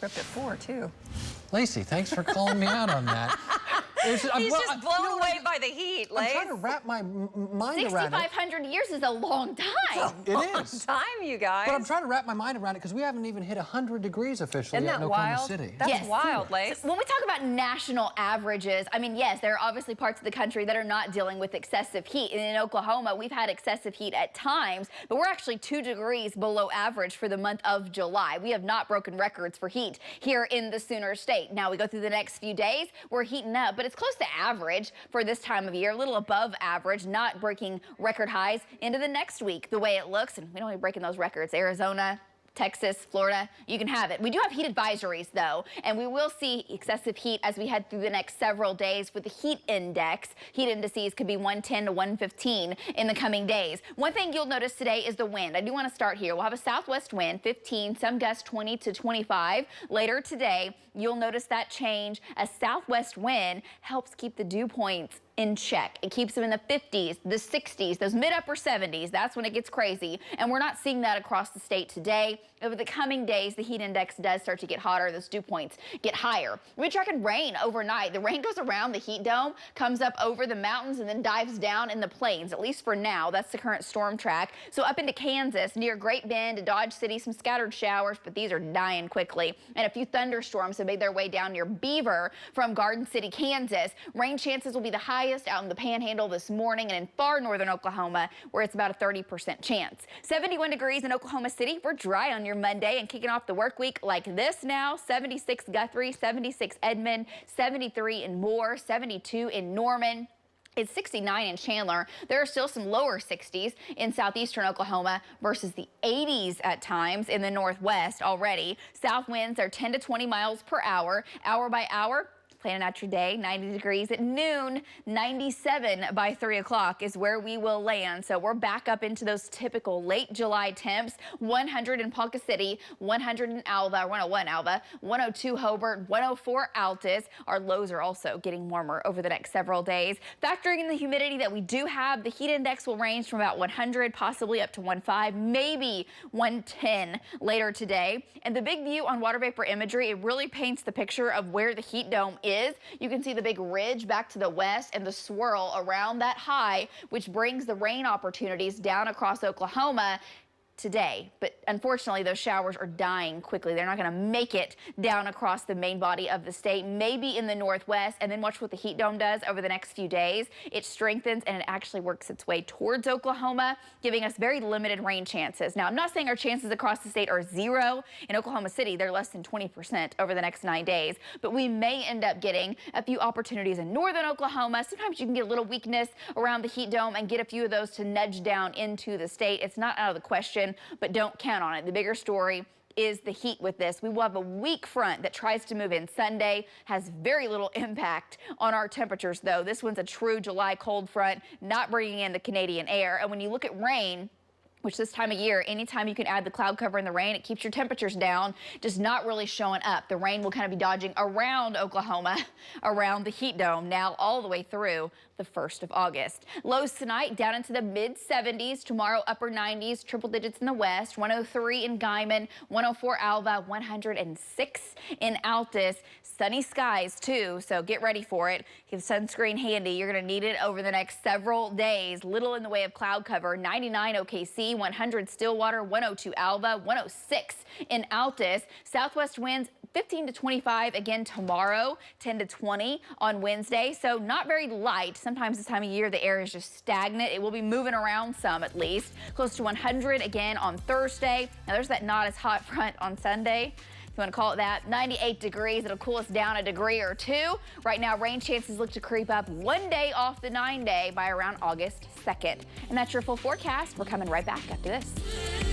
Ripped at 4, too. Lacey, thanks for calling me out on that. He's just blown away by the heat, Lace. I'm trying to wrap my mind around it. 6,500 years is a long time. It is. Time, you guys. But I'm trying to wrap my mind around it because we haven't even hit 100 degrees officially yet in Oklahoma City. That's wild, Lace. So when we talk about national averages, I mean, yes, there are obviously parts of the country that are not dealing with excessive heat. And in Oklahoma, we've had excessive heat at times, but we're actually 2 degrees below average for the month of July. We have not broken records for heat here in the Sooner State. Now we go through the next few days, we're heating up, but it's close to average for this time of year, a little above average, not breaking record highs into the next week the way it looks. And we don't be breaking those records. Arizona, Texas, Florida, you can have it. We do have heat advisories, though, and we will see excessive heat as we head through the next several days with the heat index. Heat indices could be 110 to 115 in the coming days. One thing you'll notice today is the wind. I do want to start here. We'll have a southwest wind, 15, some gusts 20 to 25. Later today, you'll notice that change. A southwest wind helps keep the dew points in check. It keeps them in the 50s, the 60s, those mid-upper 70s. That's when it gets crazy. And we're not seeing that across the state today. Over the coming days, the heat index does start to get hotter. Those dew points get higher. We've been tracking rain overnight. The rain goes around the heat dome, comes up over the mountains, and then dives down in the plains, at least for now. That's the current storm track. So up into Kansas, near Great Bend to Dodge City, some scattered showers, but these are dying quickly. And a few thunderstorms have made their way down near Beaver from Garden City, Kansas. Rain chances will be the highest out in the Panhandle this morning and in far northern Oklahoma, where it's about a 30% chance. 71 degrees in Oklahoma City. We're dry on your Monday and kicking off the work week like this now. 76 Guthrie, 76 Edmond, 73 in Moore, 72 in Norman. It's 69 in Chandler. There are still some lower 60s in southeastern Oklahoma versus the 80s at times in the northwest already. South winds are 10 to 20 miles per hour, hour by hour. Planning out your day, 90 degrees at noon, 97 by 3 o'clock is where we will land. So we're back up into those typical late July temps. 100 in Ponca City, 100 in Alva, 101 Alva, 102 Hobart, 104 Altus. Our lows are also getting warmer over the next several days. Factoring in the humidity that we do have, the heat index will range from about 100, possibly up to 105, maybe 110 later today. And the big view on water vapor imagery, it really paints the picture of where the heat dome is. You can see the big ridge back to the west and the swirl around that high, which brings the rain opportunities down across Oklahoma today. But unfortunately, those showers are dying quickly. They're not going to make it down across the main body of the state, maybe in the northwest. And then watch what the heat dome does over the next few days. It strengthens and it actually works its way towards Oklahoma, giving us very limited rain chances. Now, I'm not saying our chances across the state are 0. In Oklahoma City, they're less than 20% over the next 9 days. But we may end up getting a few opportunities in northern Oklahoma. Sometimes you can get a little weakness around the heat dome and get a few of those to nudge down into the state. It's not out of the question, but don't count on it. The bigger story is the heat with this. We will have a weak front that tries to move in Sunday, has very little impact on our temperatures, though. This one's a true July cold front, not bringing in the Canadian air. And when you look at rain, which this time of year, anytime you can add the cloud cover and the rain, it keeps your temperatures down, just not really showing up. The rain will kind of be dodging around Oklahoma, around the heat dome, now all the way through the 1st of August. Lows tonight down into the mid-70s. Tomorrow, upper 90s, triple digits in the west. 103 in Guyman, 104 Alva, 106 in Altus. Sunny skies, too, so get ready for it. Keep sunscreen handy. You're going to need it over the next several days. Little in the way of cloud cover. 99 OKC, 100 Stillwater, 102 Alva, 106 in Altus. Southwest winds 15 to 25 again tomorrow, 10 to 20 on Wednesday. So not very light. Sometimes this time of year, the air is just stagnant. It will be moving around some at least. Close to 100 again on Thursday. Now there's that not as hot front on Sunday. If you want to call it that. 98 degrees. It'll cool us down a degree or 2. Right now, rain chances look to creep up 1 day off the 9-day by around August 2nd. And that's your full forecast. We're coming right back after this.